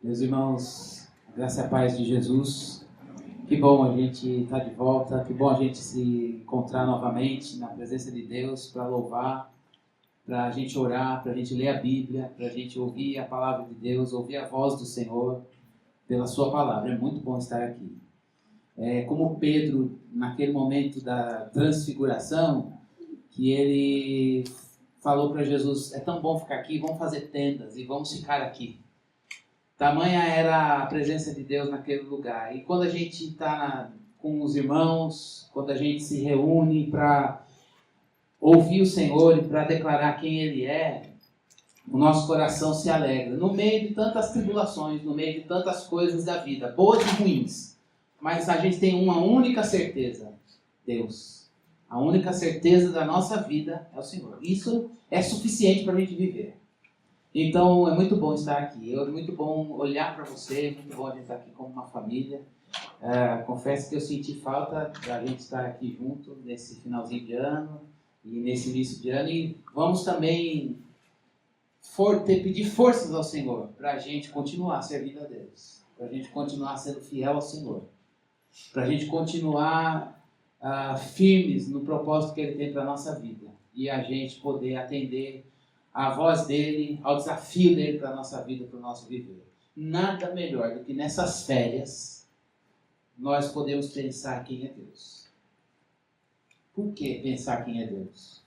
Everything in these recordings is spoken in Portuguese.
Meus irmãos, graça e a paz de Jesus. Que bom a gente estar de volta, que bom a gente se encontrar novamente na presença de Deus para louvar, para a gente orar, para a gente ler a Bíblia, para a gente ouvir a palavra de Deus, ouvir a voz do Senhor pela sua palavra. É muito bom estar aqui. Como Pedro, naquele momento da transfiguração, que ele falou para Jesus: é tão bom ficar aqui, vamos fazer tendas e vamos ficar aqui. Tamanha era a presença de Deus naquele lugar. E quando a gente está com os irmãos, quando a gente se reúne para ouvir o Senhor e para declarar quem Ele é, o nosso coração se alegra. No meio de tantas tribulações, no meio de tantas coisas da vida, boas e ruins. Mas a gente tem uma única certeza: Deus. A única certeza da nossa vida é o Senhor. Isso é suficiente para a gente viver. Então, é muito bom estar aqui, é muito bom olhar para você, é muito bom a gente estar aqui como uma família. Confesso que eu senti falta da gente estar aqui junto nesse finalzinho de ano e nesse início de ano. E vamos também pedir forças ao Senhor para a gente continuar servindo a Deus, para a gente continuar sendo fiel ao Senhor, para a gente continuar firmes no propósito que Ele tem para a nossa vida e a gente poder atender a voz dele, ao desafio dele para a nossa vida, para o nosso viver. Nada melhor do que nessas férias nós podemos pensar quem é Deus. Por que pensar quem é Deus?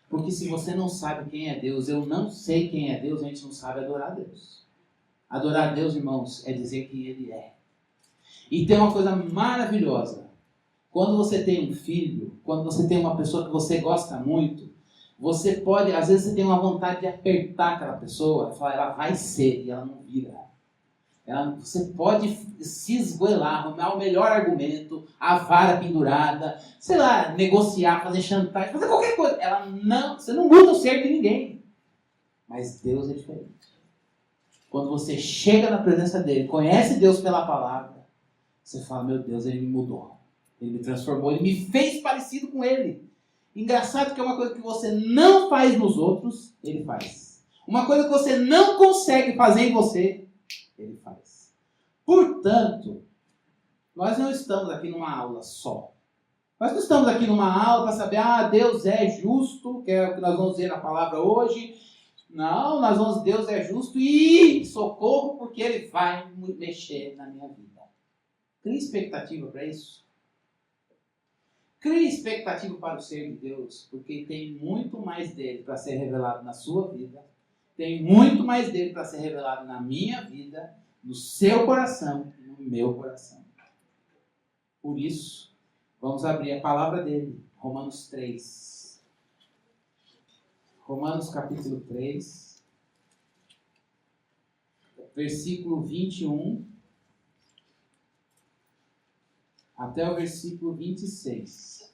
Porque se você não sabe quem é Deus, eu não sei quem é Deus, a gente não sabe adorar a Deus. Adorar a Deus, irmãos, é dizer quem Ele é. E tem uma coisa maravilhosa. Quando você tem um filho, quando você tem uma pessoa que você gosta muito, você pode, às vezes você tem uma vontade de apertar aquela pessoa e falar: ela vai ser, e ela não vira. Você pode se esgoelar, arrumar o melhor argumento, a vara pendurada, sei lá, negociar, fazer chantagem, fazer qualquer coisa. Você não muda o ser de ninguém. Mas Deus é diferente. Quando você chega na presença dele, conhece Deus pela palavra, você fala: meu Deus, ele me mudou. Ele me transformou, ele me fez parecido com ele. Engraçado que é uma coisa que você não faz nos outros, ele faz. Uma coisa que você não consegue fazer em você, ele faz. Portanto, nós não estamos aqui numa aula só. Nós não estamos aqui numa aula para saber: Deus é justo, que é o que nós vamos ver na palavra hoje. Não, Deus é justo e socorro, porque Ele vai mexer na minha vida. Cria expectativa para isso? Crie expectativa para o ser de Deus, porque tem muito mais dele para ser revelado na sua vida, tem muito mais dele para ser revelado na minha vida, no seu coração e no meu coração. Por isso, vamos abrir a palavra dele, Romanos 3. Romanos capítulo 3, versículo 21 até o versículo 26.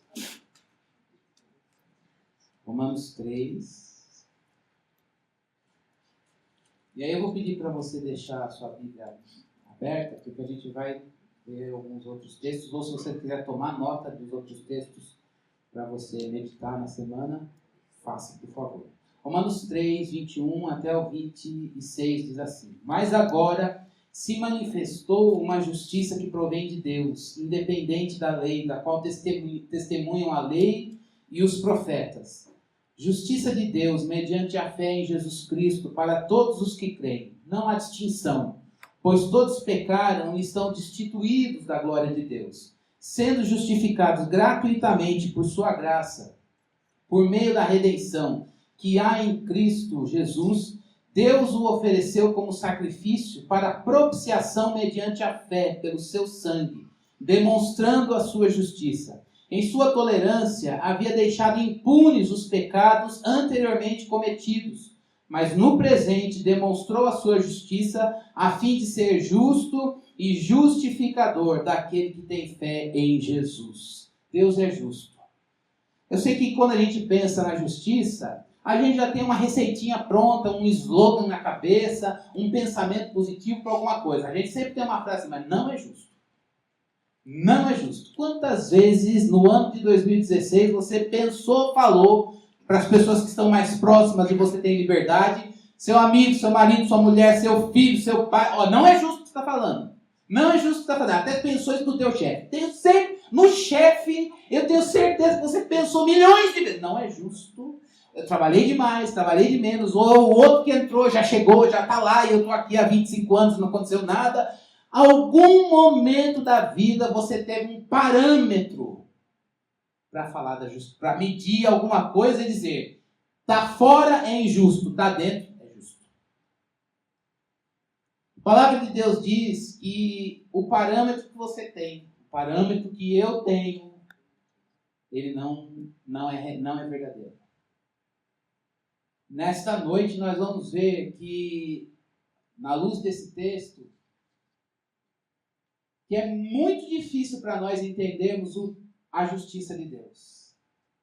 Romanos 3. E aí eu vou pedir para você deixar a sua Bíblia aberta, porque a gente vai ver alguns outros textos, ou se você quiser tomar nota dos outros textos para você meditar na semana, faça, por favor. Romanos 3, 21 até o 26 diz assim: mas agora se manifestou uma justiça que provém de Deus, independente da lei, da qual testemunham a lei e os profetas. Justiça de Deus mediante a fé em Jesus Cristo para todos os que creem. Não há distinção, pois todos pecaram e estão destituídos da glória de Deus, sendo justificados gratuitamente por sua graça, por meio da redenção que há em Cristo Jesus. Deus o ofereceu como sacrifício para propiciação mediante a fé pelo seu sangue, demonstrando a sua justiça. Em sua tolerância, havia deixado impunes os pecados anteriormente cometidos, mas no presente demonstrou a sua justiça a fim de ser justo e justificador daquele que tem fé em Jesus. Deus é justo. Eu sei que quando a gente pensa na justiça, a gente já tem uma receitinha pronta, um slogan na cabeça, um pensamento positivo para alguma coisa. A gente sempre tem uma frase: mas não é justo. Não é justo. Quantas vezes no ano de 2016 você pensou, falou para as pessoas que estão mais próximas de você ter liberdade, seu amigo, seu marido, sua mulher, seu filho, seu pai. Ó, não é justo o que você está falando. Não é justo o que você está falando. Até pensou isso no teu chefe. No chefe, eu tenho certeza que você pensou milhões de vezes. Não é justo. Eu trabalhei demais, trabalhei de menos. Ou o outro que entrou já chegou, já está lá e eu estou aqui há 25 anos e não aconteceu nada. Algum momento da vida você teve um parâmetro para falar da justiça, para medir alguma coisa e dizer, está fora é injusto, está dentro é justo. A palavra de Deus diz que o parâmetro que você tem, o parâmetro que eu tenho, ele não é verdadeiro. Nesta noite nós vamos ver que, na luz desse texto, que é muito difícil para nós entendermos a justiça de Deus.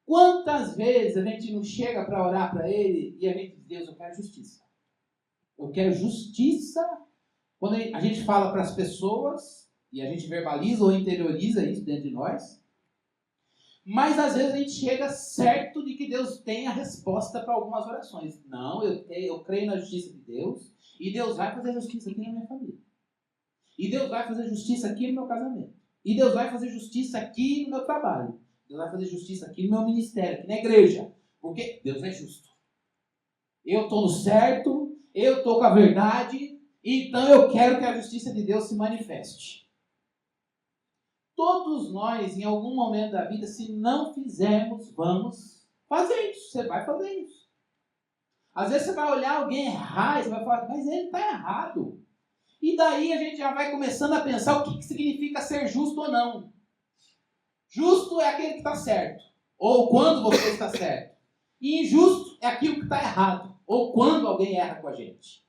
Quantas vezes a gente não chega para orar para Ele e a gente diz, Deus, eu quero justiça. Eu quero justiça. Quando a gente fala para as pessoas, e a gente verbaliza ou interioriza isso dentro de nós, mas às vezes a gente chega certo de que Deus tem a resposta para algumas orações. Não, eu creio na justiça de Deus, e Deus vai fazer justiça aqui na minha família. E Deus vai fazer justiça aqui no meu casamento. E Deus vai fazer justiça aqui no meu trabalho. Deus vai fazer justiça aqui no meu ministério, aqui na igreja. Porque Deus é justo. Eu estou no certo, eu estou com a verdade, então eu quero que a justiça de Deus se manifeste. Todos nós, em algum momento da vida, se não fizermos, vamos fazer isso. Você vai fazer isso. Às vezes você vai olhar alguém errar e você vai falar, mas ele está errado. E daí a gente já vai começando a pensar o que significa ser justo ou não. Justo é aquele que está certo, ou quando você está certo. E injusto é aquilo que está errado, ou quando alguém erra com a gente.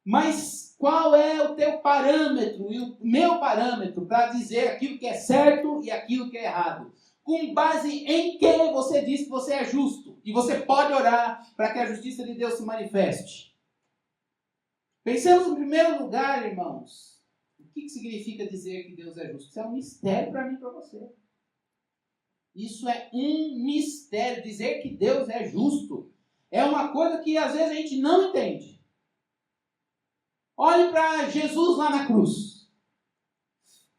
Mas qual é o teu parâmetro e o meu parâmetro para dizer aquilo que é certo e aquilo que é errado? Com base em que você diz que você é justo e você pode orar para que a justiça de Deus se manifeste? Pensemos no primeiro lugar, irmãos, o que significa dizer que Deus é justo? Isso é um mistério para mim e para você. Isso é um mistério. Dizer que Deus é justo é uma coisa que às vezes a gente não entende. Olhe para Jesus lá na cruz.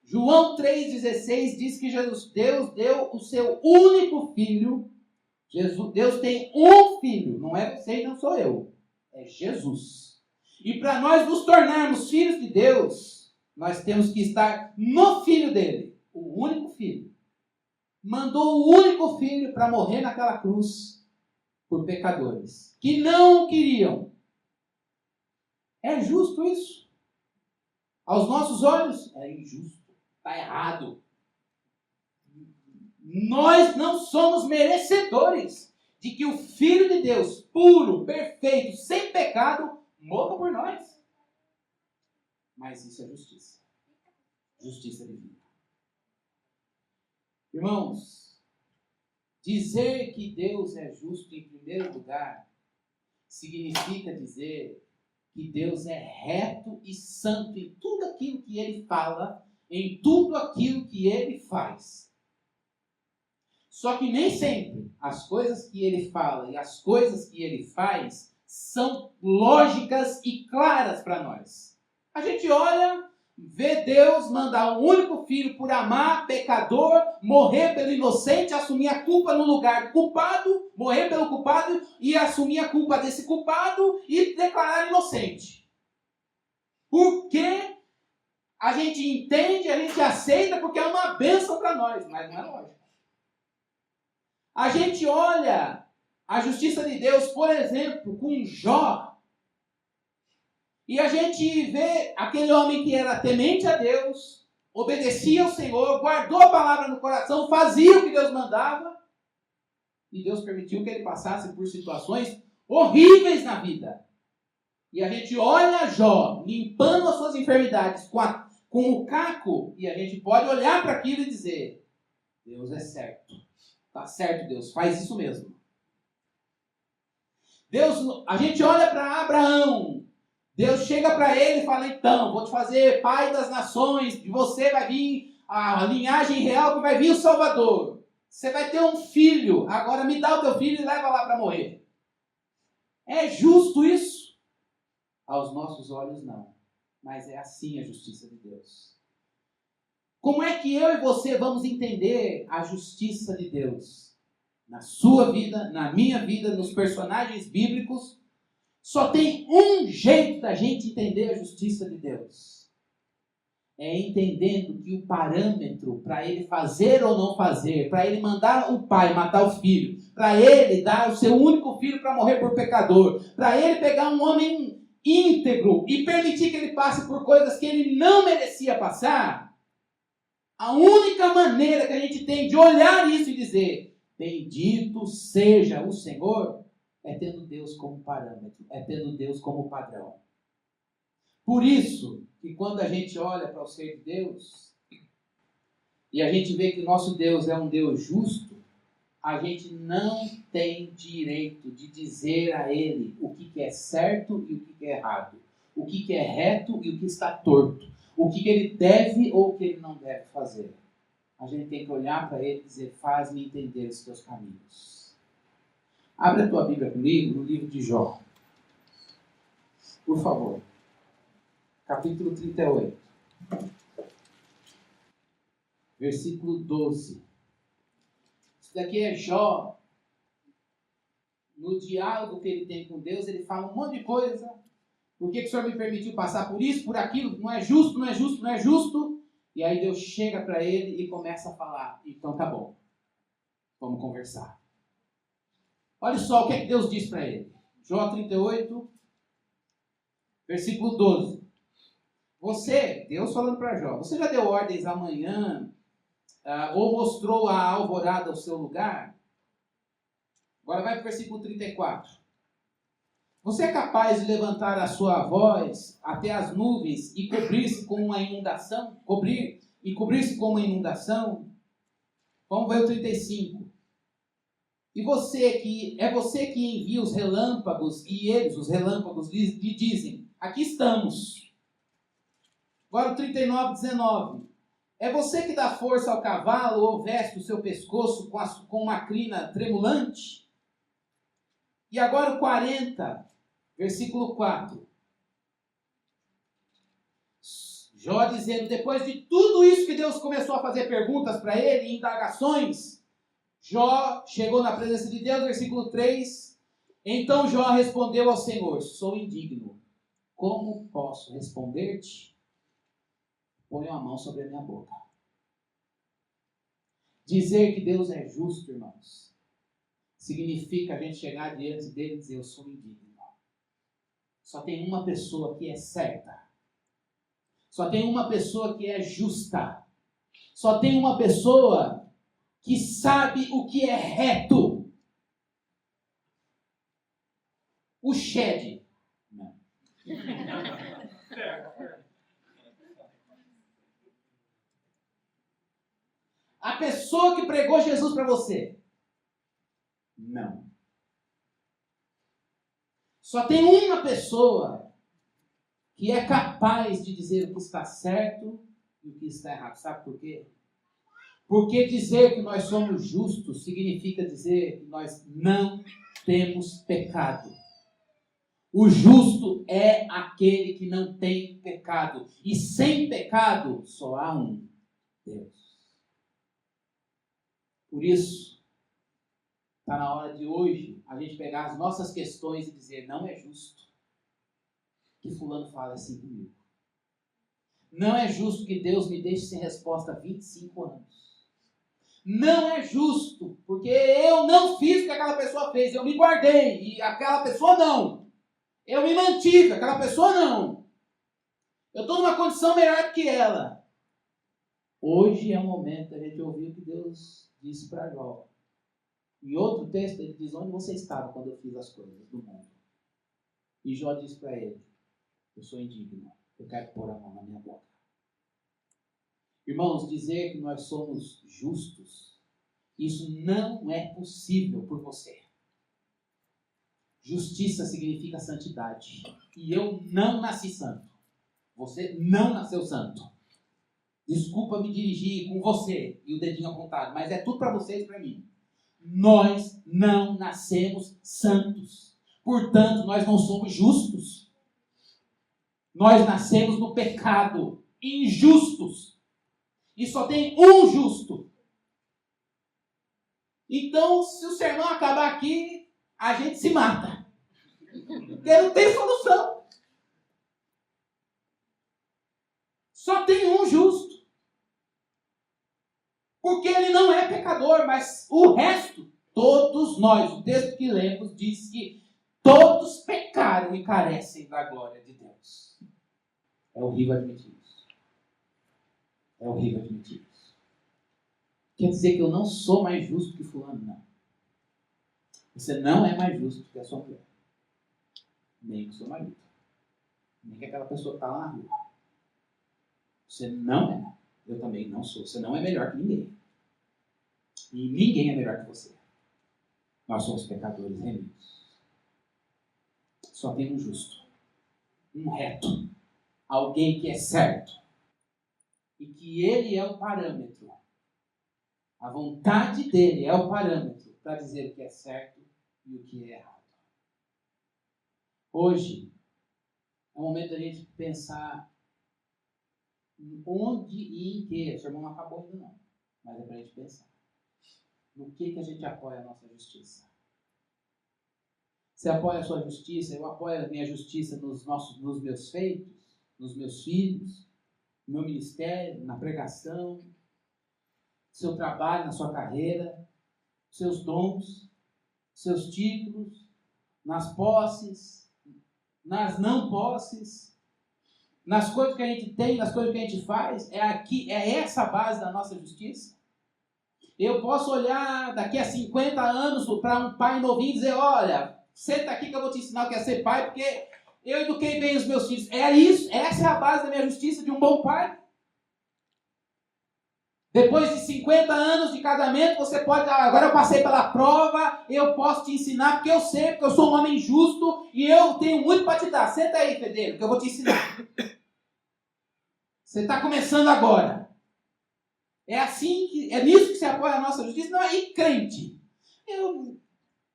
João 3,16 diz que Deus deu o seu único filho. Deus tem um filho, não é você e não sou eu. É Jesus. E para nós nos tornarmos filhos de Deus, nós temos que estar no Filho dele, o único Filho. Mandou o único Filho para morrer naquela cruz por pecadores que não queriam. É justo isso? Aos nossos olhos, é injusto, está errado. Nós não somos merecedores de que o Filho de Deus, puro, perfeito, sem pecado, morra por nós. Mas isso é justiça. Justiça divina. Irmãos, dizer que Deus é justo em primeiro lugar significa dizer que Deus é reto e santo em tudo aquilo que Ele fala, em tudo aquilo que Ele faz. Só que nem sempre as coisas que Ele fala e as coisas que Ele faz são lógicas e claras para nós. A gente olha, vê Deus mandar um único filho por amar pecador, morrer pelo inocente, assumir a culpa no lugar do culpado, morrer pelo culpado e assumir a culpa desse culpado e declarar inocente. Porque a gente entende, a gente aceita porque é uma bênção para nós, mas não é lógico. A gente olha a justiça de Deus, por exemplo, com Jó, e a gente vê aquele homem que era temente a Deus, obedecia ao Senhor, guardou a palavra no coração, fazia o que Deus mandava, e Deus permitiu que ele passasse por situações horríveis na vida. E a gente olha Jó limpando as suas enfermidades com o caco, e a gente pode olhar para aquilo e dizer, Deus é certo. Está certo, Deus, faz isso mesmo. Deus, a gente olha para Abraão, Deus chega para ele e fala, então, vou te fazer pai das nações, de você vai vir a linhagem real, que vai vir o Salvador. Você vai ter um filho, agora me dá o teu filho e leva lá para morrer. É justo isso? Aos nossos olhos, não. Mas é assim a justiça de Deus. Como é que eu e você vamos entender a justiça de Deus? Na sua vida, na minha vida, nos personagens bíblicos, só tem um jeito da gente entender a justiça de Deus. É entendendo que o parâmetro para ele fazer ou não fazer, para ele mandar o pai matar o filho, para ele dar o seu único filho para morrer por pecador, para ele pegar um homem íntegro e permitir que ele passe por coisas que ele não merecia passar, a única maneira que a gente tem de olhar isso e dizer, bendito seja o Senhor, é tendo Deus como parâmetro, é tendo Deus como padrão. Por isso, que quando a gente olha para o ser de Deus, e a gente vê que nosso Deus é um Deus justo, a gente não tem direito de dizer a Ele o que é certo e o que é errado, o que é reto e o que está torto, o que Ele deve ou o que Ele não deve fazer. A gente tem que olhar para Ele e dizer, faz-me entender os teus caminhos. Abre a tua Bíblia comigo no livro de Jó. Por favor. Capítulo 38. Versículo 12. Isso daqui é Jó. No diálogo que ele tem com Deus, ele fala um monte de coisa. Por que o Senhor me permitiu passar por isso, por aquilo? Não é justo, não é justo, não é justo. E aí Deus chega para ele e começa a falar. Então tá bom. Vamos conversar. Olha só o que é que Deus diz para ele. Jó 38, versículo 12. Deus falando para Jó, você já deu ordens amanhã ou mostrou a alvorada ao seu lugar? Agora vai para o versículo 34. Você é capaz de levantar a sua voz até as nuvens e cobrir-se com uma inundação? Cobrir-se com uma inundação? Vamos ver o 35. É você que envia os relâmpagos, e eles, os relâmpagos, lhe dizem, aqui estamos. Agora o 39, 19. É você que dá força ao cavalo ou veste o seu pescoço com uma crina tremulante? E agora o 40, versículo 4. Jó dizendo, depois de tudo isso que Deus começou a fazer perguntas para ele, indagações, Jó chegou na presença de Deus, versículo 3. Então Jó respondeu ao Senhor, sou indigno. Como posso responder-te? Ponho a mão sobre a minha boca. Dizer que Deus é justo, irmãos, significa a gente chegar diante dele e dizer, eu sou indigno. Só tem uma pessoa que é certa. Só tem uma pessoa que é justa. Só tem uma pessoa que sabe o que é reto. O Shed. Não. A pessoa que pregou Jesus para você. Não. Só tem uma pessoa que é capaz de dizer o que está certo e o que está errado. Sabe por quê? Porque dizer que nós somos justos significa dizer que nós não temos pecado. O justo é aquele que não tem pecado. E sem pecado só há um, Deus. Por isso, está na hora de hoje a gente pegar as nossas questões e dizer, não é justo que fulano fale assim comigo. Não é justo que Deus me deixe sem resposta há 25 anos. Não é justo, porque eu não fiz o que aquela pessoa fez, eu me guardei, e aquela pessoa não. Eu me mantive, aquela pessoa não. Eu estou numa condição melhor do que ela. Hoje é o momento da gente ouvir o que Deus disse para Jó. Em outro texto ele diz, onde você estava quando eu fiz as coisas do mundo? E Jó disse para ele, eu sou indigno, eu quero pôr a mão na minha boca. Irmãos, dizer que nós somos justos, isso não é possível por você. Justiça significa santidade. E eu não nasci santo. Você não nasceu santo. Desculpa me dirigir com você e o dedinho apontado, mas é tudo para vocês e para mim. Nós não nascemos santos. Portanto, nós não somos justos. Nós nascemos no pecado, injustos. E só tem um justo. Então, se o sermão acabar aqui, a gente se mata. Porque não tem solução. Só tem um justo. Porque ele não é pecador, mas o resto, todos nós, o texto que lemos diz que todos pecaram e carecem da glória de Deus. É horrível admitir isso. É horrível admitir isso. Quer dizer que eu não sou mais justo que fulano? Não. Você não é mais justo que a sua mulher. Nem que o seu marido. Nem que aquela pessoa que está lá na rua. Você não é. Eu também não sou. Você não é melhor que ninguém. E ninguém é melhor que você. Nós somos pecadores remidos. Só tem um justo. Um reto. Alguém que é certo. E que ele é o parâmetro. A vontade dele é o parâmetro para dizer o que é certo e o que é errado. Hoje é o momento da gente pensar onde e em que. O sermão não acabou ainda não. Mas é para a gente pensar. No que a gente apoia a nossa justiça. Você apoia a sua justiça, eu apoio a minha justiça nos meus feitos, nos meus filhos, no meu ministério, na pregação, no seu trabalho, na sua carreira, seus dons, seus títulos, nas posses, nas não posses, nas coisas que a gente tem, nas coisas que a gente faz. É essa a base da nossa justiça? Eu posso olhar daqui a 50 anos para um pai novinho e dizer, olha, senta aqui que eu vou te ensinar o que é ser pai, porque eu eduquei bem os meus filhos. É isso, essa é a base da minha justiça de um bom pai. Depois de 50 anos de casamento, você pode, agora eu passei pela prova, eu posso te ensinar, porque eu sei, porque eu sou um homem justo e eu tenho muito para te dar. Senta aí, Pedro, que eu vou te ensinar. Você está começando agora. É assim, é nisso que se apoia a nossa justiça? Não, aí crente.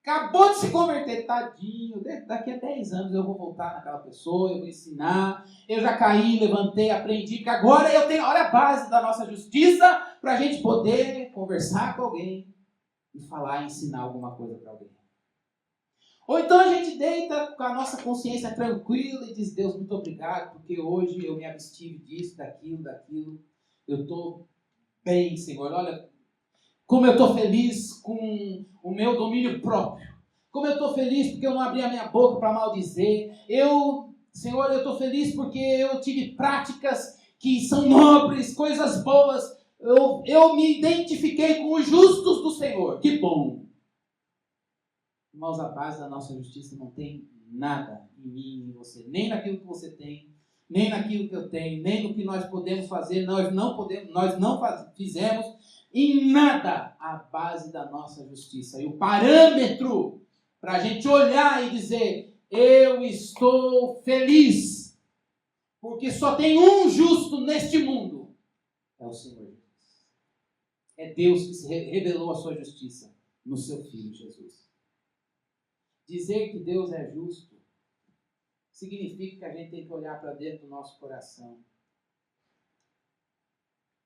Acabou de se converter, tadinho, daqui a 10 anos eu vou voltar naquela pessoa, eu vou ensinar, eu já caí, levantei, aprendi, porque agora eu tenho, olha a base da nossa justiça, para a gente poder conversar com alguém e falar, ensinar alguma coisa para alguém. Ou então a gente deita com a nossa consciência tranquila e diz, Deus, muito obrigado, porque hoje eu me abstive disso, daquilo, eu estou bem, Senhor, olha como eu estou feliz com o meu domínio próprio. Como eu estou feliz porque eu não abri a minha boca para maldizer. Senhor, eu estou feliz porque eu tive práticas que são nobres, coisas boas. Eu me identifiquei com os justos do Senhor. Que bom. Irmãos, a base da nossa justiça não tem nada em mim e em você. Nem naquilo que você tem, nem naquilo que eu tenho, nem no que nós podemos fazer. Nós não fizemos. Em nada a base da nossa justiça. E o parâmetro para a gente olhar e dizer, eu estou feliz, porque só tem um justo neste mundo, é o Senhor Jesus. É Deus que se revelou a sua justiça no seu Filho Jesus. Dizer que Deus é justo significa que a gente tem que olhar para dentro do nosso coração.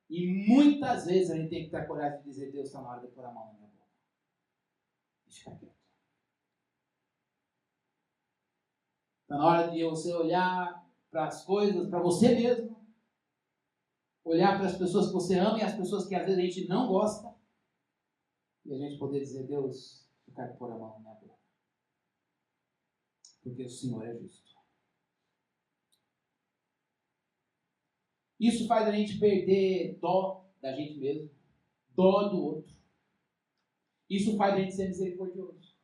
E muitas vezes a gente tem que ter a coragem de dizer, Deus, está na hora de pôr a mão na minha boca. Deixa quieto. Está na hora de você olhar para as coisas, para você mesmo. Olhar para as pessoas que você ama e as pessoas que às vezes a gente não gosta. E a gente poder dizer, Deus, eu quero pôr a mão na minha boca. Porque o Senhor é justo. Isso faz a gente perder dó da gente mesmo, dó do outro. Isso faz a gente ser misericordioso.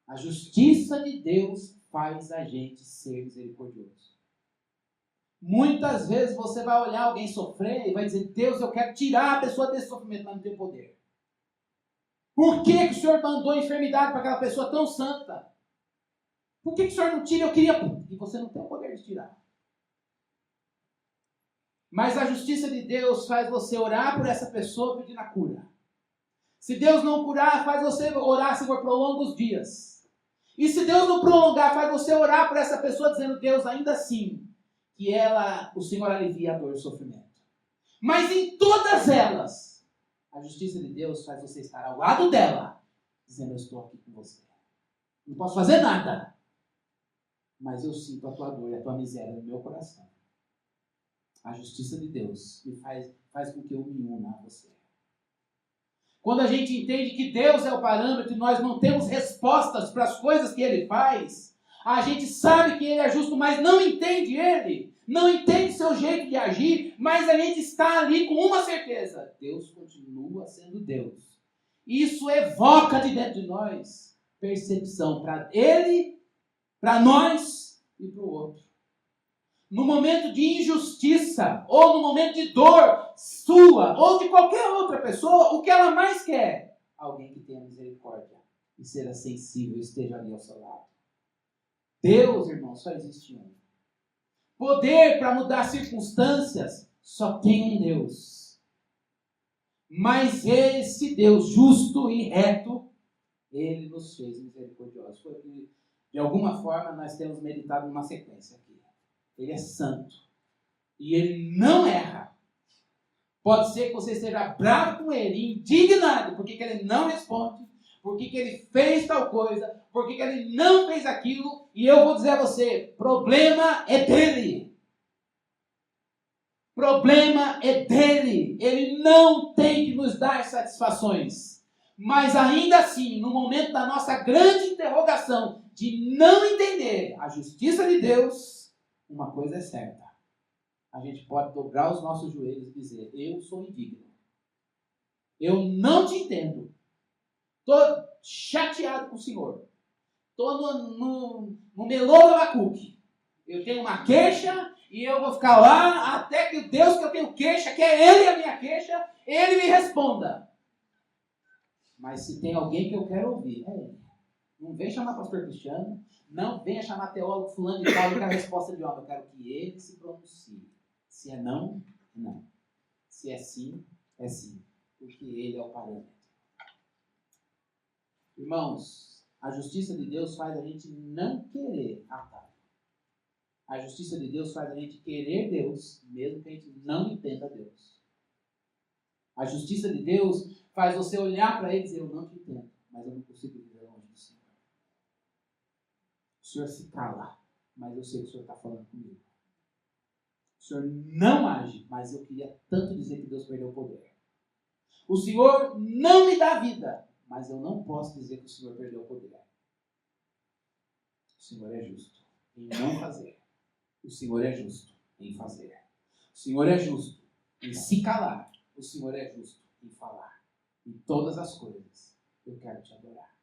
A justiça de Deus faz a gente ser misericordioso. Muitas vezes você vai olhar alguém sofrer e vai dizer, Deus, eu quero tirar a pessoa desse sofrimento, mas não tem poder. Por que o Senhor mandou enfermidade para aquela pessoa tão santa? Por que o Senhor não tira? Eu queria... E você não tem o poder de tirar. Mas a justiça de Deus faz você orar por essa pessoa pedindo a cura. Se Deus não curar, faz você orar, Senhor, prolonga os dias. E se Deus não prolongar, faz você orar por essa pessoa dizendo, Deus, ainda assim, que o Senhor alivia a dor e o sofrimento. Mas em todas elas, a justiça de Deus faz você estar ao lado dela, dizendo, eu estou aqui com você. Não posso fazer nada, mas eu sinto a tua dor e a tua miséria no meu coração. A justiça de Deus me faz com que eu me una a você. Quando a gente entende que Deus é o parâmetro e nós não temos respostas para as coisas que Ele faz, a gente sabe que Ele é justo, mas não entende Ele, não entende seu jeito de agir, mas a gente está ali com uma certeza: Deus continua sendo Deus. Isso evoca de dentro de nós percepção para Ele, para nós e para o outro. No momento de injustiça, ou no momento de dor sua, ou de qualquer outra pessoa, o que ela mais quer? Alguém que tenha misericórdia e seja sensível e esteja ali ao seu lado. Deus, irmão, só existe um. Poder para mudar circunstâncias, só tem um Deus. Mas esse Deus justo e reto, Ele nos fez misericordiosos. Foi que, de alguma forma, nós temos meditado numa sequência aqui. Ele é santo. E Ele não erra. Pode ser que você esteja bravo com Ele, indignado, porque que Ele não responde, porque que Ele fez tal coisa, porque que Ele não fez aquilo, e eu vou dizer a você, problema é dele. Problema é dele. Ele não tem que nos dar satisfações. Mas ainda assim, no momento da nossa grande interrogação, de não entender a justiça de Deus, uma coisa é certa. A gente pode dobrar os nossos joelhos e dizer, eu sou indigno. Eu não te entendo. Estou chateado com o Senhor. Estou no melô do Abacuque. Eu tenho uma queixa e eu vou ficar lá até que o Deus que eu tenho queixa, que é Ele a minha queixa, Ele me responda. Mas se tem alguém que eu quero ouvir, é Ele. Não vem chamar pastor Cristiano, não venha chamar teólogo fulano de tal, que é a resposta de homem. Eu quero que Ele se pronuncie. Se é não, não. Se é sim, é sim. Porque Ele é o parâmetro. Irmãos, a justiça de Deus faz a gente não querer atalho. A justiça de Deus faz a gente querer Deus, mesmo que a gente não entenda Deus. A justiça de Deus faz você olhar para Ele e dizer, eu não te entendo, mas eu não consigo viver longe do Senhor. O Senhor se cala, mas eu sei que o Senhor está falando comigo. O Senhor não age, mas eu queria tanto dizer que Deus perdeu o poder. O Senhor não me dá vida, mas eu não posso dizer que o Senhor perdeu o poder. O Senhor é justo em não fazer. O Senhor é justo em fazer. O Senhor é justo em se calar. O Senhor é justo em falar. Em todas as coisas, eu quero te adorar.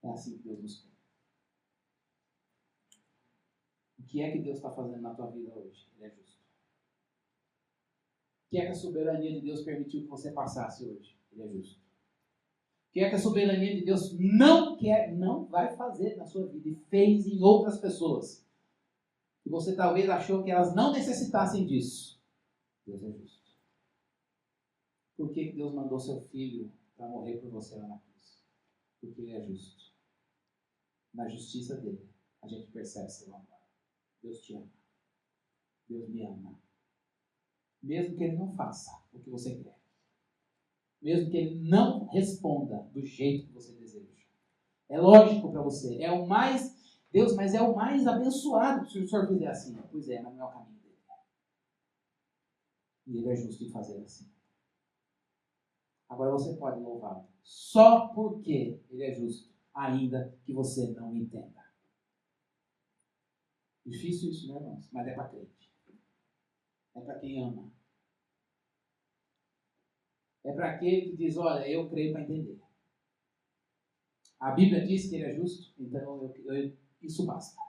É assim que Deus nos quer. O que é que Deus está fazendo na tua vida hoje? Ele é justo. O que é que a soberania de Deus permitiu que você passasse hoje? Ele é justo. O que é que a soberania de Deus não quer, não vai fazer na sua vida e fez em outras pessoas? Que você talvez achou que elas não necessitassem disso. Deus é justo. Por que Deus mandou seu filho para morrer por você lá na cruz? Porque Ele é justo. Na justiça dele, a gente percebe seu amor. Deus te ama. Deus me ama. Mesmo que Ele não faça o que você quer. Mesmo que Ele não responda do jeito que você deseja. É lógico para você. É o mais... Deus, mas é o mais abençoado se o Senhor fizer assim. Pois é, mas não é o caminho dele. E Ele é justo em fazer assim. Agora você pode louvá-lo. Só porque Ele é justo. Ainda que você não entenda. Difícil isso, né, irmãos? Mas é para crente. É para quem ama. É para aquele que diz, olha, eu creio para entender. A Bíblia diz que Ele é justo, então isso basta.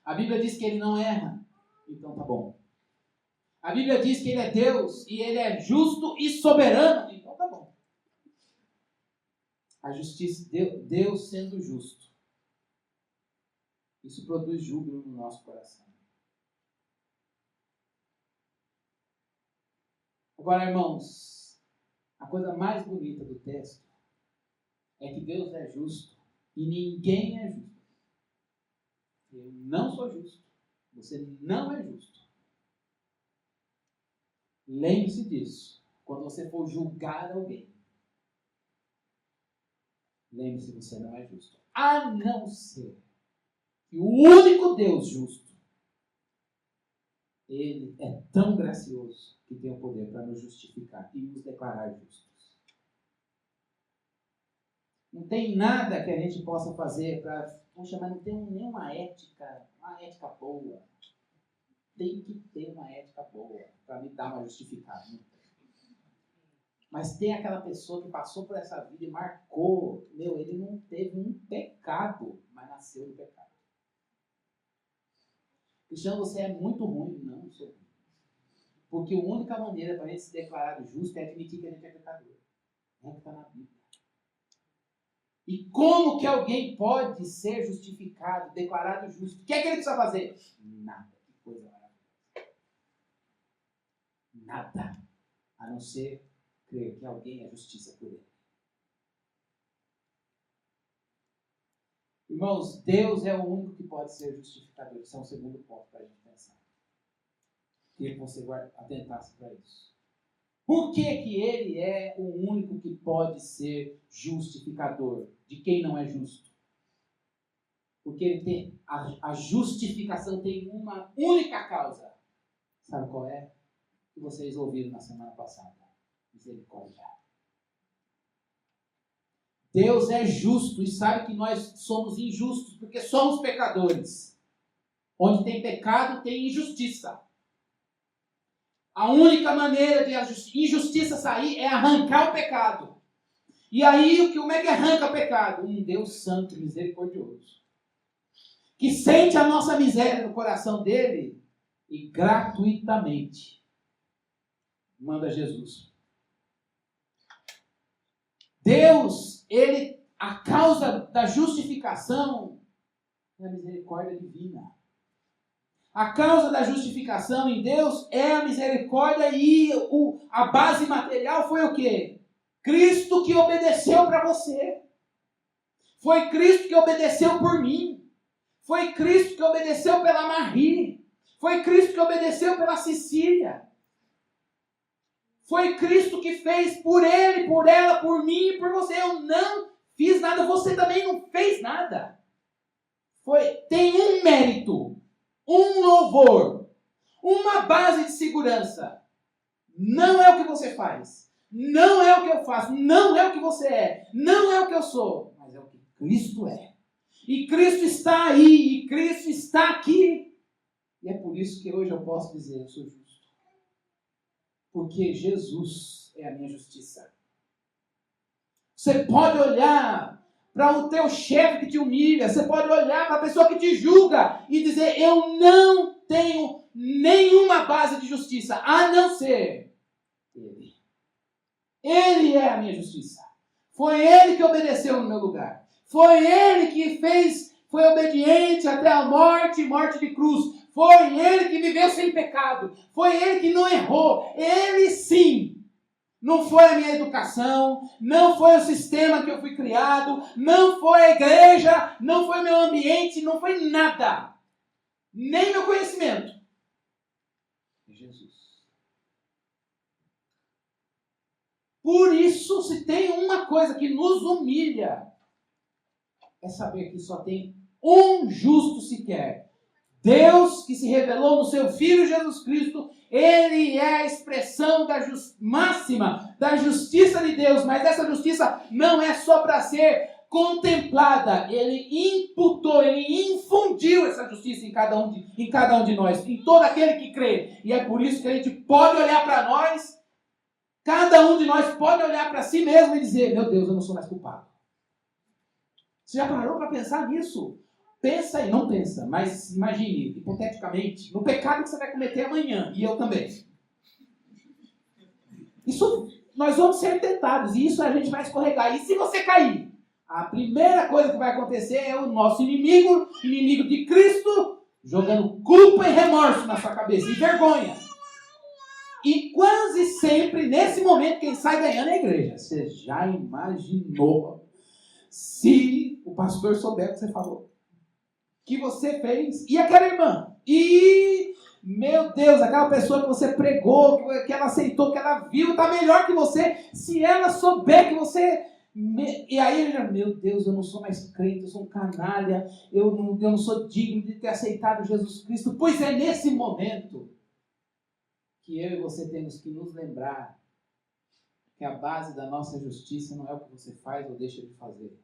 A Bíblia diz que Ele não erra, então tá bom. A Bíblia diz que Ele é Deus e Ele é justo e soberano, então tá bom. A justiça, Deus sendo justo, isso produz júbilo no nosso coração. Agora, irmãos, A coisa mais bonita do texto é que Deus é justo e ninguém é justo. Eu não sou justo. Você não é justo. Lembre-se disso. Quando você for julgar alguém, lembre-se que você não é justo. A não ser que o único Deus justo, Ele é tão gracioso que tem o poder para nos justificar e nos declarar justos. Não tem nada que a gente possa fazer para... Poxa, mas não tem nenhuma ética, uma ética boa. Tem que ter uma ética boa para me dar uma justificada. Mas tem aquela pessoa que passou por essa vida e marcou. Ele não teve um pecado, mas nasceu do pecado. Cristiano, você é muito ruim. Não, sou ruim. Porque a única maneira para a gente se declarar justo é admitir que a gente é pecador. É o que está na Bíblia. E como que alguém pode ser justificado, declarado justo? O que é que ele precisa fazer? Nada. Que coisa maravilhosa. Nada. A não ser crer que alguém é justiça por ele. Irmãos, Deus é o único que pode ser justificador. Isso é um segundo ponto para a gente pensar. Queria que você atentasse para isso. Por que que ele é o único que pode ser justificador de quem não é justo? Porque ele tem a justificação tem uma única causa. Sabe qual é? Que vocês ouviram na semana passada. Misericórdia. Deus é justo e sabe que nós somos injustos porque somos pecadores. Onde tem pecado, tem injustiça. A única maneira de a injustiça sair é arrancar o pecado. E aí, como é que arranca o pecado? Um Deus santo e misericordioso. Que sente a nossa miséria no coração dele e gratuitamente manda Jesus. Deus, a causa da justificação é a misericórdia divina. A causa da justificação em Deus é a misericórdia e a base material foi o quê? Cristo que obedeceu para você. Foi Cristo que obedeceu por mim. Foi Cristo que obedeceu pela Marie. Foi Cristo que obedeceu pela Cecília. Foi Cristo que fez por ele, por ela, por mim e por você. Eu não fiz nada, você também não fez nada. Tem um mérito, um louvor, uma base de segurança. Não é o que você faz, não é o que eu faço, não é o que você é, não é o que eu sou, mas é o que Cristo é. E Cristo está aí, e Cristo está aqui. E é por isso que hoje eu posso dizer, eu sou justo. Porque Jesus é a minha justiça. Você pode olhar para o teu chefe que te humilha, você pode olhar para a pessoa que te julga e dizer, eu não tenho nenhuma base de justiça, a não ser Ele. Ele é a minha justiça. Foi Ele que obedeceu no meu lugar. Foi Ele que foi obediente até a morte de cruz. Foi Ele que viveu sem pecado. Foi Ele que não errou. Ele sim. Não foi a minha educação, não foi o sistema que eu fui criado, não foi a igreja, não foi o meu ambiente, não foi nada. Nem meu conhecimento. É Jesus. Por isso, se tem uma coisa que nos humilha, é saber que só tem um justo sequer. Deus que se revelou no seu Filho Jesus Cristo, Ele é a expressão máxima da justiça de Deus, mas essa justiça não é só para ser contemplada, Ele imputou, Ele infundiu essa justiça em cada um de nós, em todo aquele que crê. E é por isso que a gente pode olhar para nós, cada um de nós pode olhar para si mesmo e dizer, meu Deus, eu não sou mais culpado. Você já parou para pensar nisso? Pensa aí, não pensa, mas imagine, hipoteticamente, no pecado que você vai cometer amanhã, e eu também. Isso, nós vamos ser tentados, e isso a gente vai escorregar. E se você cair? A primeira coisa que vai acontecer é o nosso inimigo de Cristo, jogando culpa e remorso na sua cabeça, e vergonha. E quase sempre, nesse momento, quem sai ganhando é a igreja. Você já imaginou se o pastor souber o que você falou? Que você fez? E aquela irmã? E, meu Deus, aquela pessoa que você pregou, que ela aceitou, que ela viu, está melhor que você. Se ela souber que você... E aí ele, meu Deus, eu não sou mais crente, eu sou um canalha, eu não sou digno de ter aceitado Jesus Cristo. Pois é nesse momento que eu e você temos que nos lembrar que a base da nossa justiça não é o que você faz ou deixa de fazer,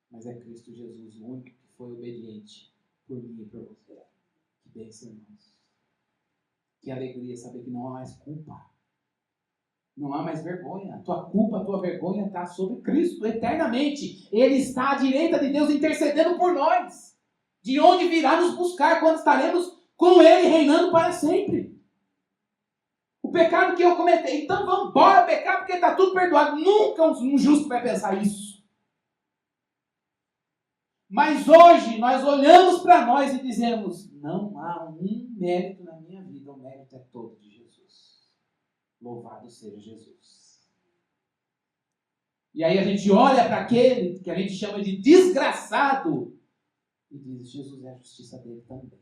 mas é Cristo Jesus, o único que foi obediente por mim e por você. Que bênção, irmãos. Que alegria saber que não há mais culpa. Não há mais vergonha. Tua culpa, tua vergonha está sobre Cristo eternamente. Ele está à direita de Deus intercedendo por nós. De onde virá nos buscar quando estaremos com Ele reinando para sempre. O pecado que eu cometi. Então vamos embora pecar porque está tudo perdoado. Nunca um justo vai pensar isso. Mas hoje nós olhamos para nós e dizemos, não há um mérito na minha vida. O mérito é todo de Jesus. Louvado seja Jesus. E aí a gente olha para aquele que a gente chama de desgraçado e diz, Jesus é a justiça dele também.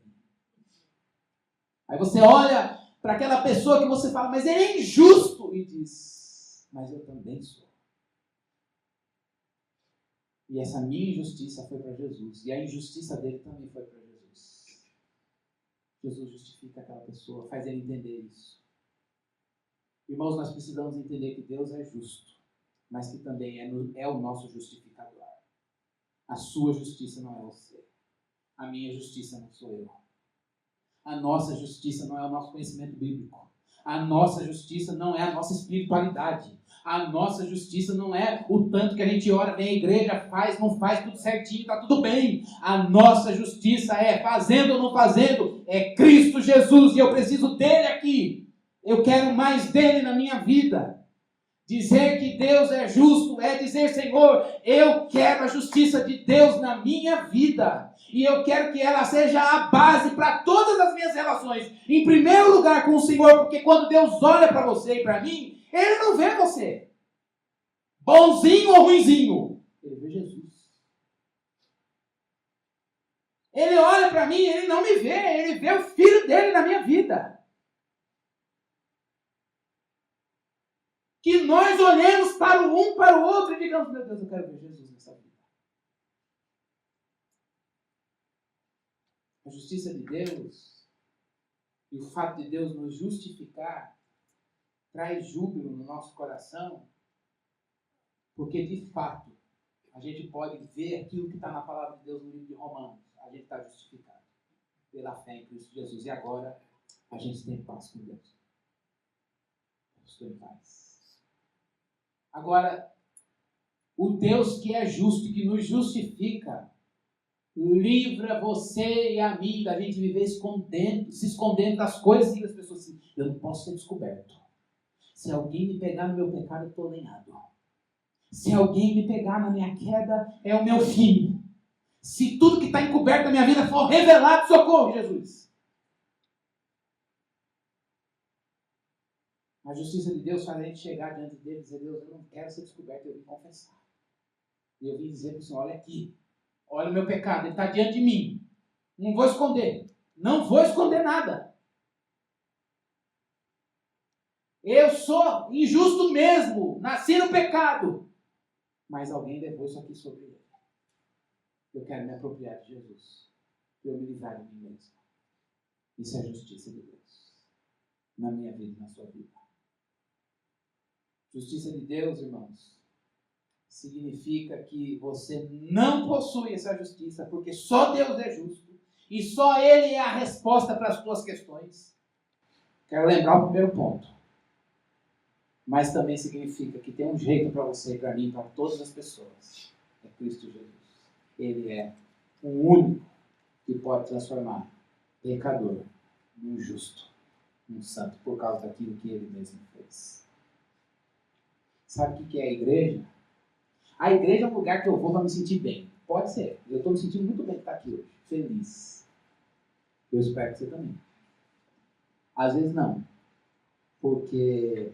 Aí você olha para aquela pessoa que você fala, mas ele é injusto, e diz, mas eu também sou. E essa minha injustiça foi para Jesus, e a injustiça dele também foi para Jesus. Jesus justifica aquela pessoa, faz ele entender isso. Irmãos, nós precisamos entender que Deus é justo, mas que também é o nosso justificador. A sua justiça não é você. A minha justiça não sou eu. A nossa justiça não é o nosso conhecimento bíblico. A nossa justiça não é a nossa espiritualidade. A nossa justiça não é o tanto que a gente ora, vem à igreja, faz, não faz, tudo certinho, está tudo bem. A nossa justiça é fazendo ou não fazendo, é Cristo Jesus, e eu preciso dele aqui. Eu quero mais dele na minha vida. Dizer que Deus é justo é dizer, Senhor, eu quero a justiça de Deus na minha vida. E eu quero que ela seja a base para todas as minhas relações. Em primeiro lugar com o Senhor, porque quando Deus olha para você e para mim, Ele não vê você bonzinho ou ruinzinho. Ele vê Jesus. Ele olha para mim, Ele não me vê, Ele vê o Filho dele na minha vida. Que nós olhemos para o um, para o outro e digamos, meu Deus, eu quero ver Jesus nessa vida. A justiça de Deus e o fato de Deus nos justificar traz júbilo no nosso coração, porque de fato a gente pode ver aquilo que está na palavra de Deus no livro de Romanos. A gente está justificado pela fé em Cristo Jesus. E agora a gente tem paz com Deus. Estou em paz. Agora, o Deus que é justo, que nos justifica, livra você e a mim da gente viver se escondendo das coisas que as pessoas dizem, eu não posso ser descoberto. Se alguém me pegar no meu pecado, eu estou lenhado. Se alguém me pegar na minha queda, é o meu fim. Se tudo que está encoberto na minha vida for revelado, socorro, Jesus. A justiça de Deus faz a gente chegar diante dele e dizer, Deus, eu não quero ser descoberto, eu vim confessar. E eu vim dizer para o Senhor, olha aqui, olha o meu pecado, ele está diante de mim. Não vou esconder. Não vou esconder nada. Eu sou injusto mesmo, nasci no pecado. Mas alguém levou isso aqui sobre ele. Eu quero me apropriar de Jesus. Eu me livrar de mim mesmo. Isso é a justiça de Deus. Na minha vida e na sua vida. Justiça de Deus, irmãos, significa que você não possui essa justiça, porque só Deus é justo e só Ele é a resposta para as suas questões. Quero lembrar o primeiro ponto. Mas também significa que tem um jeito para você e para mim, para todas as pessoas. É Cristo Jesus. Ele é o único que pode transformar pecador num justo, num santo, por causa daquilo que Ele mesmo fez. Sabe o que é a igreja? A igreja é um lugar que eu vou para me sentir bem. Pode ser. Eu estou me sentindo muito bem de estar aqui hoje. Feliz. Eu espero que você também. Às vezes não. Porque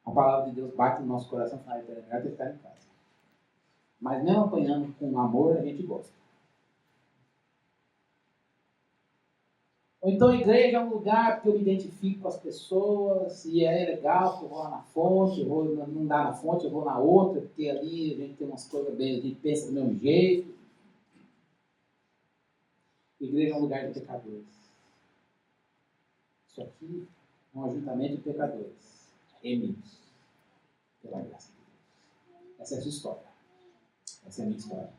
a palavra de Deus bate no nosso coração e fala, é melhor ter ficado em casa. Mas mesmo apanhando com amor, a gente gosta. Ou então a igreja é um lugar que eu me identifico com as pessoas, e é legal que eu vou lá na fonte, eu vou não dá na fonte, eu vou na outra, porque ali a gente tem umas coisas bem, a gente pensa do mesmo jeito. A igreja é um lugar de pecadores. Isso aqui é um ajuntamento de pecadores, remidos pela graça de Deus. Essa é a sua história. Essa é a minha história.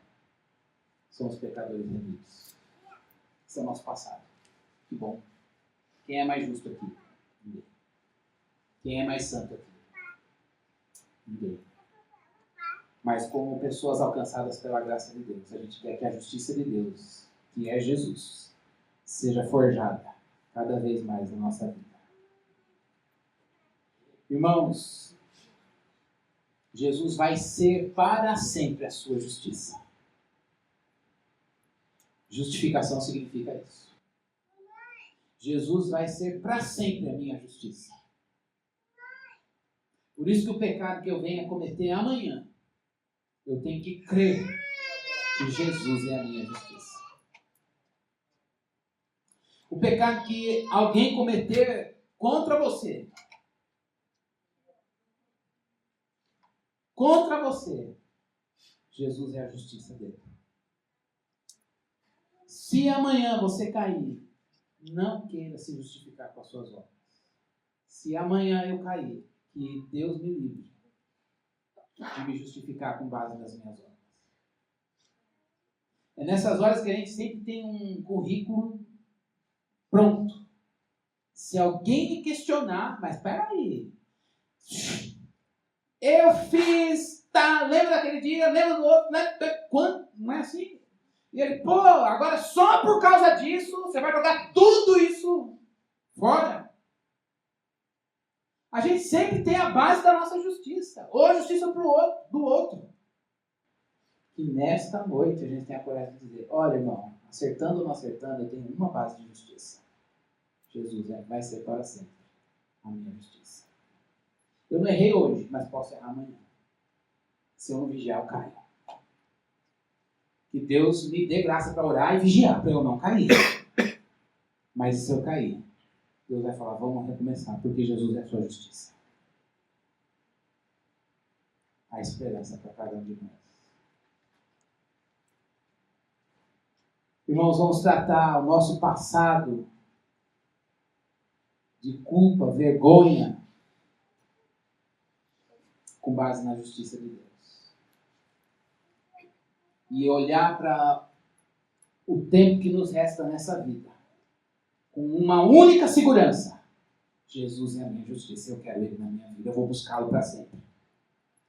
Somos pecadores remidos. Esse é o nosso passado. Que bom. Quem é mais justo aqui? Ninguém. Quem é mais santo aqui? Ninguém. Mas como pessoas alcançadas pela graça de Deus, a gente quer que a justiça de Deus, que é Jesus, seja forjada cada vez mais na nossa vida. Irmãos, Jesus vai ser para sempre a sua justiça. Justificação significa isso. Jesus vai ser para sempre a minha justiça. Por isso que o pecado que eu venha cometer amanhã, eu tenho que crer que Jesus é a minha justiça. O pecado que alguém cometer contra você, Jesus é a justiça dele. Se amanhã você cair, não queira se justificar com as suas obras. Se amanhã eu cair, que Deus me livre de me justificar com base nas minhas obras. É nessas horas que a gente sempre tem um currículo pronto. Se alguém me questionar, mas espera aí, eu fiz, tá, lembra daquele dia, lembra do outro, né? Quando? Não é assim? E ele, pô, agora só por causa disso, você vai jogar tudo isso fora? A gente sempre tem a base da nossa justiça, ou a justiça do outro. E nesta noite a gente tem a coragem de dizer, olha irmão, acertando ou não acertando, eu tenho uma base de justiça. Jesus vai ser para sempre a minha justiça. Eu não errei hoje, mas posso errar amanhã. Se eu não vigiar, eu caio. Que Deus me dê graça para orar e vigiar, para eu não cair. Mas se eu cair, Deus vai falar, vamos recomeçar, porque Jesus é a sua justiça. A esperança para cada um de nós. Irmãos, vamos tratar o nosso passado de culpa, vergonha, com base na justiça de Deus. E olhar para o tempo que nos resta nessa vida com uma única segurança. Jesus é a minha justiça, eu quero Ele na minha vida, eu vou buscá-lo para sempre.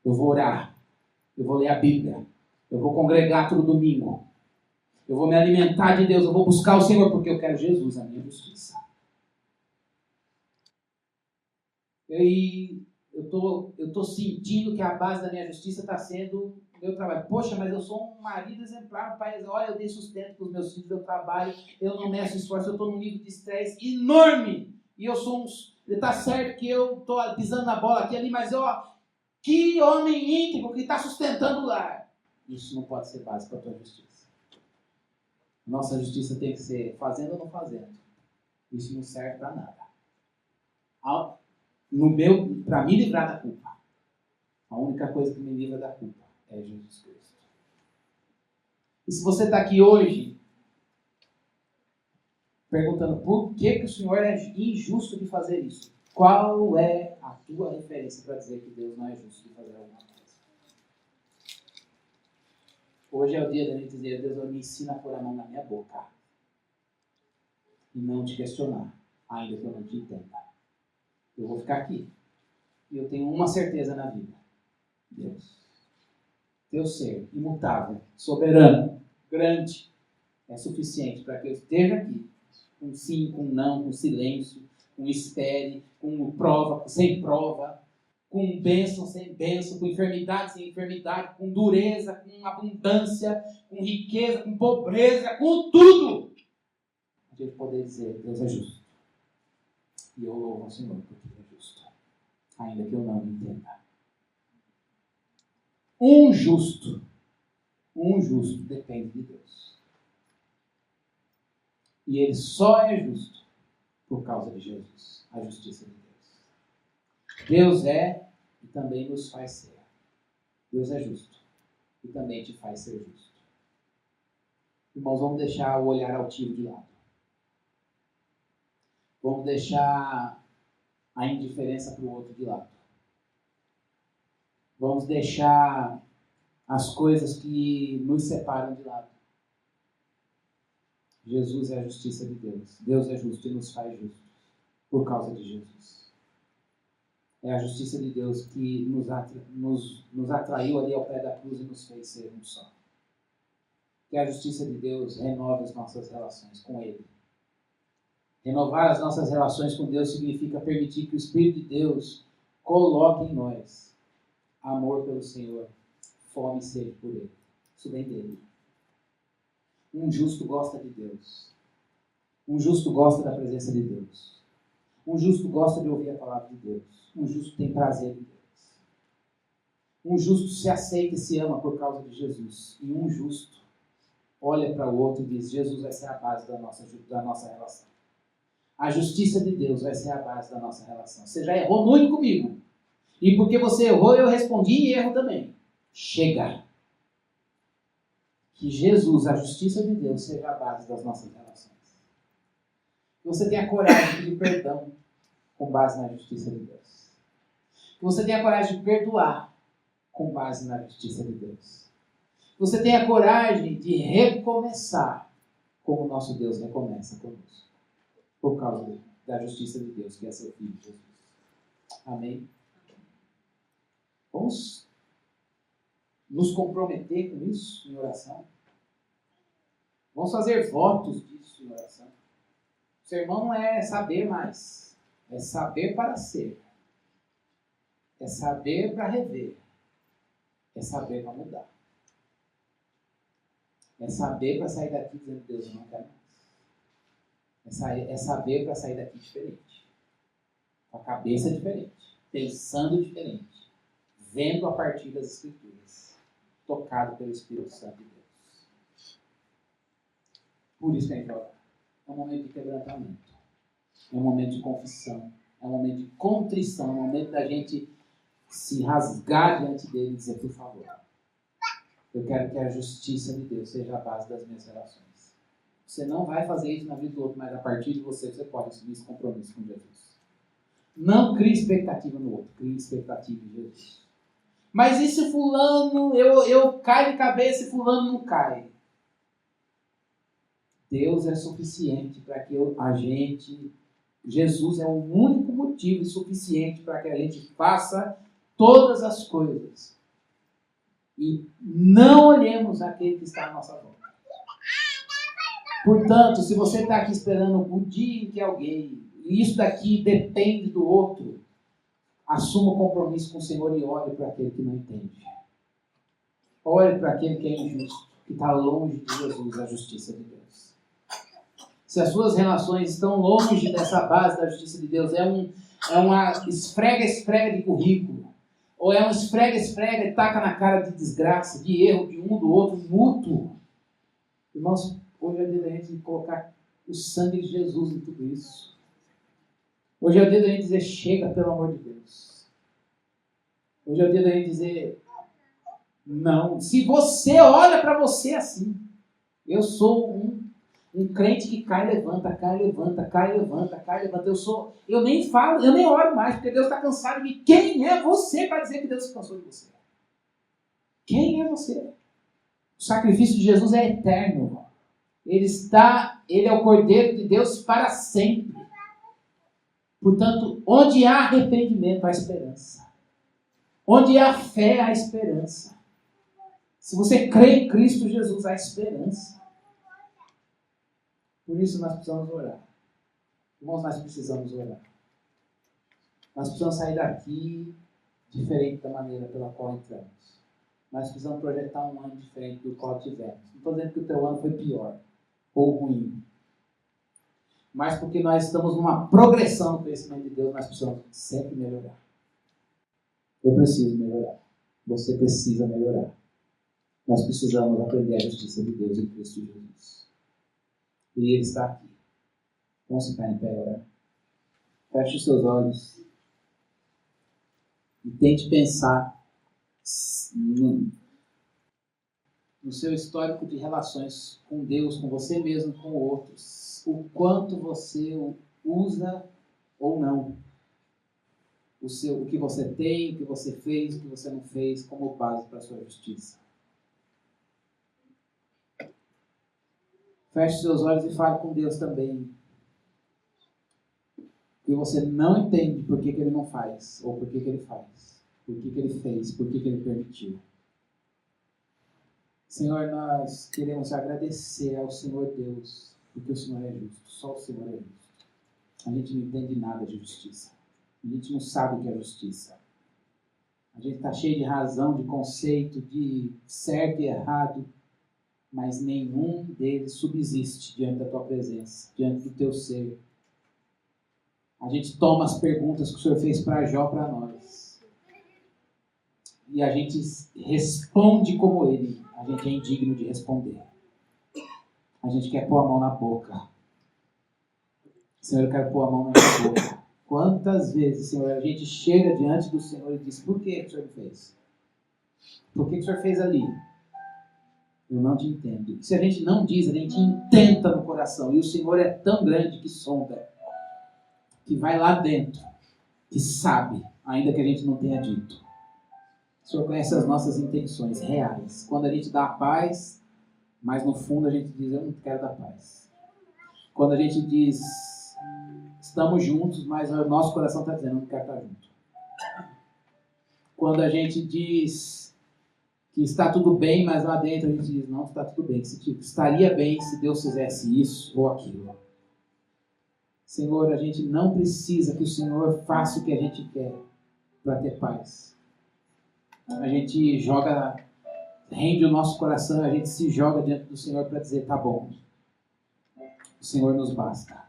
Eu vou orar, eu vou ler a Bíblia, eu vou congregar todo domingo, eu vou me alimentar de Deus, eu vou buscar o Senhor porque eu quero Jesus, a minha justiça. E eu tô sentindo que a base da minha justiça está sendo o meu trabalho. Poxa, mas eu sou um marido exemplar, um pai, olha, eu dei sustento para os meus filhos, eu trabalho, eu não meço esforço, eu estou num nível de estresse enorme. E eu sou está certo que eu estou pisando na bola aqui ali, mas que homem íntegro que está sustentando o lar. Isso não pode ser base para a tua justiça. Nossa justiça tem que ser fazendo ou não fazendo. Isso não serve para nada. Para me livrar da culpa, a única coisa que me livra da culpa é Jesus Cristo. E se você está aqui hoje perguntando por que o Senhor é injusto de fazer isso, qual é a tua referência para dizer que Deus não é justo de fazer alguma coisa? Hoje é o dia da gente dizer, Deus, me ensina a pôr a mão na minha boca e não te questionar, ainda que eu não te entenda. Eu vou ficar aqui. E eu tenho uma certeza na vida. Deus. Teu ser imutável, soberano, grande, é suficiente para que eu esteja aqui. Com sim, com não, com silêncio, com espere, com prova, sem prova, com bênção, sem bênção, com enfermidade, sem enfermidade, com dureza, com abundância, com riqueza, com pobreza, com tudo. A gente poder dizer, Deus é justo. E eu louvo ao Senhor porque Ele é justo, ainda que eu não entenda. Um justo depende de Deus. E Ele só é justo por causa de Jesus, a justiça de Deus. Deus é e também nos faz ser. Deus é justo e também te faz ser justo. Irmãos, vamos deixar o olhar altivo de lado. Vamos deixar a indiferença para o outro de lado. Vamos deixar as coisas que nos separam de lado. Jesus é a justiça de Deus. Deus é justo e nos faz justos por causa de Jesus. É a justiça de Deus que nos atraiu ali ao pé da cruz e nos fez ser um só. Que a justiça de Deus renove as nossas relações com Ele. Renovar as nossas relações com Deus significa permitir que o Espírito de Deus coloque em nós amor pelo Senhor, fome e sede por Ele. Isso vem dele. Um justo gosta de Deus. Um justo gosta da presença de Deus. Um justo gosta de ouvir a palavra de Deus. Um justo tem prazer em Deus. Um justo se aceita e se ama por causa de Jesus. E um justo olha para o outro e diz: Jesus vai ser a base da nossa relação. A justiça de Deus vai ser a base da nossa relação. Você já errou muito comigo. E porque você errou, eu respondi e erro também. Chega. Que Jesus, a justiça de Deus, seja a base das nossas relações. Que você tenha coragem de pedir perdão com base na justiça de Deus. Que você tenha coragem de perdoar com base na justiça de Deus. Que você tenha coragem de recomeçar como o nosso Deus recomeça conosco. Por causa da justiça de Deus, que é seu Filho Jesus. Amém? Vamos nos comprometer com isso em oração. Vamos fazer votos disso em oração. O sermão não é saber mais. É saber para ser. É saber para rever. É saber para mudar. É saber para sair daqui dizendo: Deus, eu não quero mais. É saber para sair daqui diferente. Com a cabeça diferente. Pensando diferente. Vendo a partir das Escrituras. Tocado pelo Espírito Santo de Deus. Por isso que a gente ora. É um momento de quebrantamento. É um momento de confissão. É um momento de contrição. É um momento da gente se rasgar diante dele e dizer: por favor, eu quero que a justiça de Deus seja a base das minhas relações. Você não vai fazer isso na vida do outro, mas a partir de você pode assumir esse compromisso com Jesus. Não crie expectativa no outro, crie expectativa em Jesus. Mas e se fulano, eu caio de cabeça e fulano não cai? Deus é suficiente para que Jesus é o único motivo suficiente para que a gente faça todas as coisas. E não olhemos aquele que está à nossa volta. Portanto, se você está aqui esperando o dia em que alguém, e isso daqui depende do outro, assuma o compromisso com o Senhor e olhe para aquele que não entende. Olhe para aquele que é injusto, que está longe de Jesus, a justiça de Deus. Se as suas relações estão longe dessa base da justiça de Deus, é uma esfrega-esfrega de currículo, ou é um esfrega-esfrega e taca na cara de desgraça, de erro de um do outro, mútuo. Irmãos, hoje é o dia da gente colocar o sangue de Jesus em tudo isso. Hoje é o dia da gente dizer: chega, pelo amor de Deus. Hoje é o dia da gente dizer: não. Se você olha para você assim, eu sou um crente que cai, levanta, cai, levanta, cai, levanta, cai, levanta. Eu nem falo, eu nem oro mais, porque Deus está cansado de mim. Quem é você para dizer que Deus se cansou de você? Quem é você? O sacrifício de Jesus é eterno. Ele é o Cordeiro de Deus para sempre. Portanto, onde há arrependimento, há esperança. Onde há fé, há esperança. Se você crê em Cristo Jesus, há esperança. Por isso nós precisamos orar. Irmãos, nós precisamos orar. Nós precisamos sair daqui diferente da maneira pela qual entramos. Nós precisamos projetar um ano diferente do qual tivemos. Não estou dizendo que o teu ano foi pior ou ruim. mas porque nós estamos numa progressão no conhecimento de Deus, nós precisamos sempre melhorar. Eu preciso melhorar. Você precisa melhorar. Nós precisamos aprender a justiça de Deus em Cristo Jesus. E Ele está aqui. Vamos ficar em pé agora. Feche os seus olhos e tente pensar no seu histórico de relações com Deus, com você mesmo, com outros. O quanto você usa ou não o que você tem, o que você fez, o que você não fez como base para a sua justiça. Feche seus olhos e fale com Deus também. Que você não entende por que Ele não faz, ou por que Ele faz, por que Ele fez, por que Ele permitiu. Senhor, nós queremos agradecer ao Senhor Deus, porque o Senhor é justo, só o Senhor é justo. A gente não entende nada de justiça. A gente não sabe o que é justiça. A gente está cheio de razão, de conceito, de certo e errado, mas nenhum deles subsiste diante da tua presença, diante do teu ser. A gente toma as perguntas que o Senhor fez para Jó para nós. E a gente responde como ele. A gente é indigno de responder. A gente quer pôr a mão na boca. Senhor, eu quero pôr a mão na minha boca. Quantas vezes, Senhor, a gente chega diante do Senhor e diz: por que o Senhor fez? Por que o Senhor fez ali? Eu não te entendo. E se a gente não diz, a gente intenta no coração. E o Senhor é tão grande que sonda, que vai lá dentro, que sabe, ainda que a gente não tenha dito. O Senhor conhece as nossas intenções reais. Quando a gente dá a paz, mas no fundo a gente diz: eu não quero dar paz. Quando a gente diz: estamos juntos, mas o nosso coração está dizendo: eu não quero estar junto. Quando a gente diz que está tudo bem, mas lá dentro a gente diz: não está tudo bem. Estaria bem se Deus fizesse isso ou aquilo. Senhor, a gente não precisa que o Senhor faça o que a gente quer para ter paz. A gente rende o nosso coração, a gente se joga diante do Senhor para dizer: tá bom. O Senhor nos basta.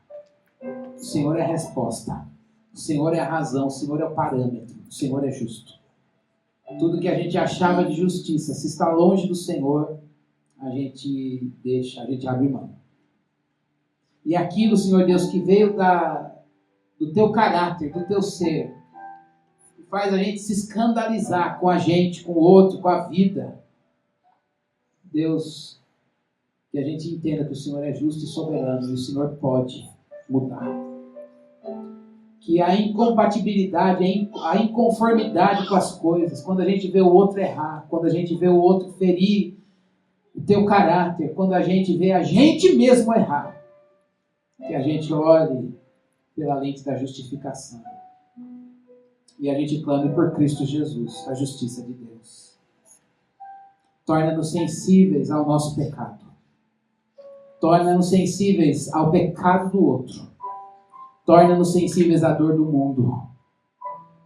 O Senhor é a resposta. O Senhor é a razão. O Senhor é o parâmetro. O Senhor é justo. Tudo que a gente achava de justiça, se está longe do Senhor, a gente deixa, a gente abre mão. E aquilo, Senhor Deus, que veio do teu caráter, do teu ser, que faz a gente se escandalizar com a gente, com o outro, com a vida. Deus, que a gente entenda que o Senhor é justo e soberano e o Senhor pode mudar. Que a incompatibilidade, a inconformidade com as coisas, quando a gente vê o outro errar, quando a gente vê o outro ferir o teu caráter, quando a gente vê a gente mesmo errar, que a gente olhe pela lente da justificação e a gente clame por Cristo Jesus, a justiça de Deus. Torna-nos sensíveis ao nosso pecado. Torna-nos sensíveis ao pecado do outro. Torna-nos sensíveis à dor do mundo.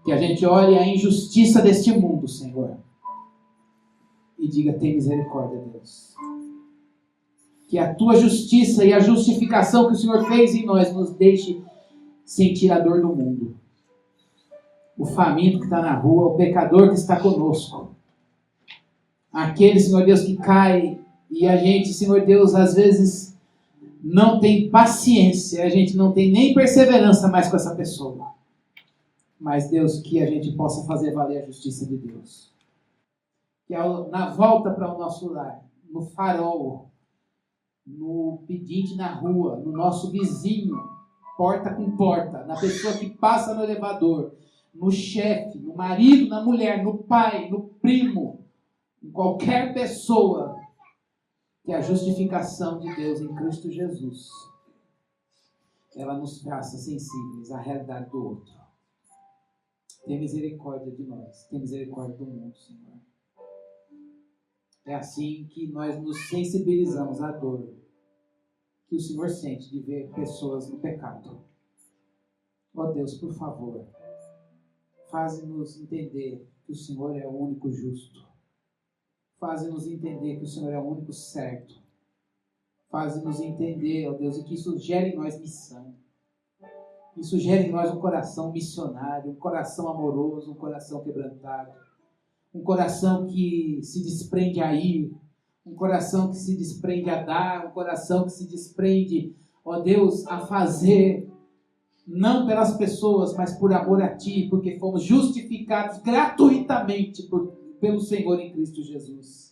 Que a gente olhe a injustiça deste mundo, Senhor, e diga: tem misericórdia, Deus. Que a tua justiça e a justificação que o Senhor fez em nós nos deixe sentir a dor do mundo. O faminto que está na rua, o pecador que está conosco. Aquele, Senhor Deus, que cai e a gente, Senhor Deus, às vezes não tem paciência, a gente não tem nem perseverança mais com essa pessoa. Mas, Deus, que a gente possa fazer valer a justiça de Deus. Que na volta para o nosso lar, no farol, no pedinte na rua, no nosso vizinho, porta com porta, na pessoa que passa no elevador, no chefe, no marido, na mulher, no pai, no primo, em qualquer pessoa, que a justificação de Deus em Cristo Jesus, ela nos faça sensíveis à realidade do outro. Tem misericórdia de nós, tem misericórdia do mundo, Senhor. É assim que nós nos sensibilizamos à dor que o Senhor sente de ver pessoas no pecado. Ó Deus, por favor, faze-nos entender que o Senhor é o único justo. Faze-nos entender que o Senhor é o único certo. Faz-nos entender, ó Deus, e que isso gere em nós missão. Isso gera em nós um coração missionário, um coração amoroso, um coração quebrantado, um coração que se desprende a ir, um coração que se desprende a dar, um coração que se desprende, ó Deus, a fazer, não pelas pessoas, mas por amor a Ti, porque fomos justificados gratuitamente pelo Senhor em Cristo Jesus.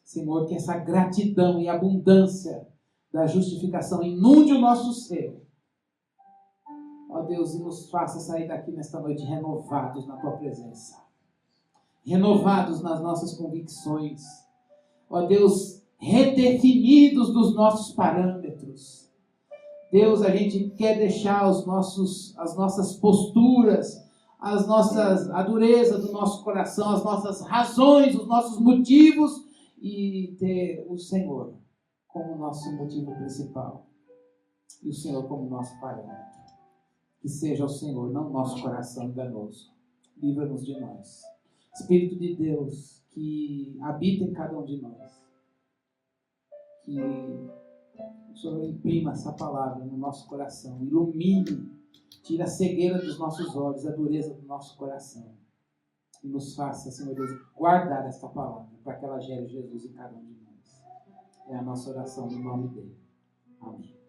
Senhor, que essa gratidão e abundância da justificação inunde o nosso ser. Ó Deus, e nos faça sair daqui nesta noite renovados na Tua presença. Renovados nas nossas convicções. Ó Deus, redefinidos dos nossos parâmetros. Deus, a gente quer deixar as nossas posturas, a dureza do nosso coração, as nossas razões, os nossos motivos, e ter o Senhor como nosso motivo principal. E o Senhor como nosso parâmetro. Que seja o Senhor, não o nosso coração enganoso. Livra-nos de nós. Espírito de Deus, que habita em cada um de nós. Que o Senhor imprima essa palavra no nosso coração. Ilumine, tire a cegueira dos nossos olhos, a dureza do nosso coração. E nos faça, Senhor Deus, guardar esta palavra para que ela gere Jesus em cada um de nós. É a nossa oração no nome dele. Amém.